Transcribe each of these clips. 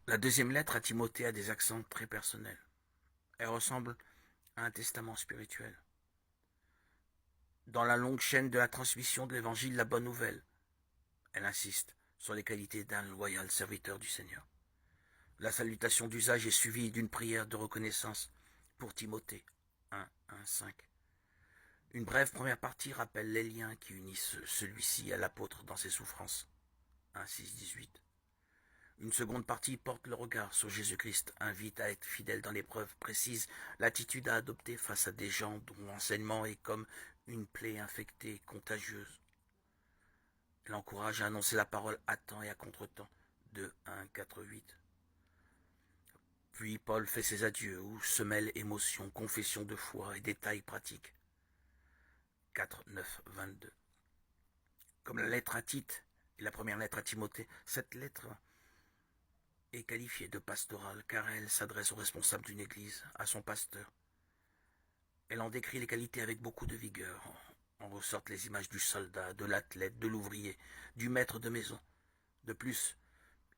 La deuxième lettre à Timothée a des accents très personnels. Elle ressemble à un testament spirituel. Dans la longue chaîne de la transmission de l'évangile, la bonne nouvelle, elle insiste sur les qualités d'un loyal serviteur du Seigneur. La salutation d'usage est suivie d'une prière de reconnaissance pour Timothée. 1:5. Une brève première partie rappelle les liens qui unissent celui-ci à l'apôtre dans ses souffrances. 1:6-18. Une seconde partie porte le regard sur Jésus-Christ, invite à être fidèle dans l'épreuve, précise l'attitude à adopter face à des gens dont l'enseignement est comme une plaie infectée, contagieuse. Elle encourage à annoncer la parole à temps et à contre-temps. 2:1-4-8. Puis Paul fait ses adieux où se mêlent émotion, confession de foi et détails pratiques. 4:9-22. Comme la lettre à Tite et la première lettre à Timothée, cette lettre est qualifiée de pastorale car elle s'adresse aux responsables d'une église, à son pasteur. Elle en décrit les qualités avec beaucoup de vigueur. En ressortent les images du soldat, de l'athlète, de l'ouvrier, du maître de maison. De plus,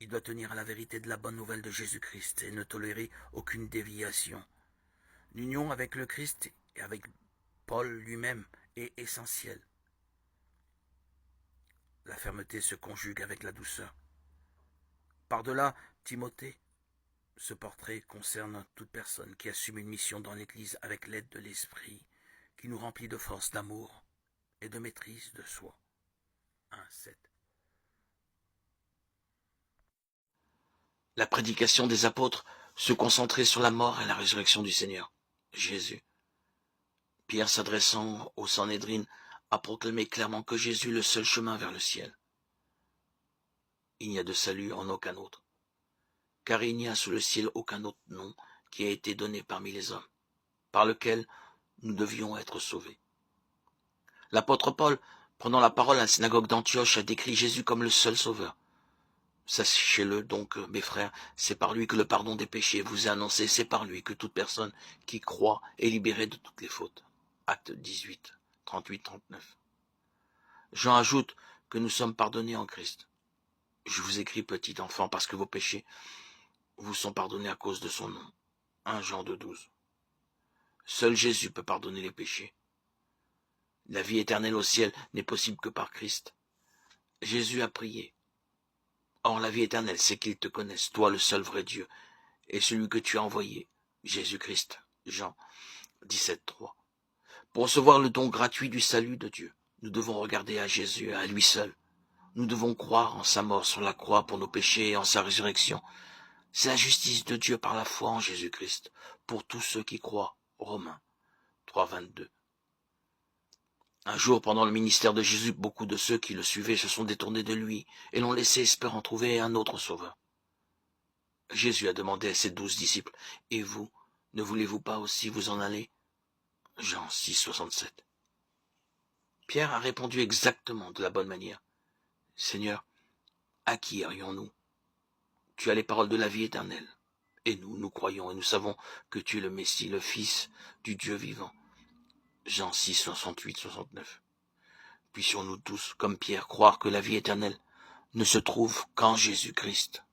il doit tenir à la vérité de la bonne nouvelle de Jésus-Christ et ne tolérer aucune déviation. L'union avec le Christ et avec Paul lui-même est essentielle. La fermeté se conjugue avec la douceur. Par-delà Timothée, ce portrait concerne toute personne qui assume une mission dans l'Église avec l'aide de l'Esprit, qui nous remplit de force, d'amour et de maîtrise de soi. 1:7. La prédication des apôtres se concentrait sur la mort et la résurrection du Seigneur, Jésus. Pierre, s'adressant au Sanhédrin, a proclamé clairement que Jésus est le seul chemin vers le ciel. Il n'y a de salut en aucun autre, car il n'y a sous le ciel aucun autre nom qui a été donné parmi les hommes, par lequel nous devions être sauvés. L'apôtre Paul, prenant la parole à la synagogue d'Antioche, a décrit Jésus comme le seul sauveur. Sachez-le donc, mes frères, c'est par lui que le pardon des péchés vous est annoncé, c'est par lui que toute personne qui croit est libérée de toutes les fautes. Acte 18, 38-39. Jean ajoute que nous sommes pardonnés en Christ. Je vous écris, petit enfant, parce que vos péchés vous sont pardonnés à cause de son nom. 1 Jean 2:12. Seul Jésus peut pardonner les péchés. La vie éternelle au ciel n'est possible que par Christ. Jésus a prié. Or, la vie éternelle, c'est qu'ils te connaissent, toi le seul vrai Dieu, et celui que tu as envoyé, Jésus-Christ. Jean 17:3. Pour recevoir le don gratuit du salut de Dieu, nous devons regarder à Jésus, à lui seul. Nous devons croire en sa mort sur la croix pour nos péchés et en sa résurrection. C'est la justice de Dieu par la foi en Jésus-Christ, pour tous ceux qui croient. Romains 3:22. Un jour, pendant le ministère de Jésus, beaucoup de ceux qui le suivaient se sont détournés de lui et l'ont laissé espérant trouver un autre sauveur. Jésus a demandé à ses 12 disciples, « Et vous, ne voulez-vous pas aussi vous en aller ?» Jean 6:67. Pierre a répondu exactement de la bonne manière. « Seigneur, à qui irions-nous ? Tu as les paroles de la vie éternelle. Et nous croyons et nous savons que tu es le Messie, le Fils du Dieu vivant. » Jean 6:68-69. Puissions-nous tous, comme Pierre, croire que la vie éternelle ne se trouve qu'en Jésus-Christ.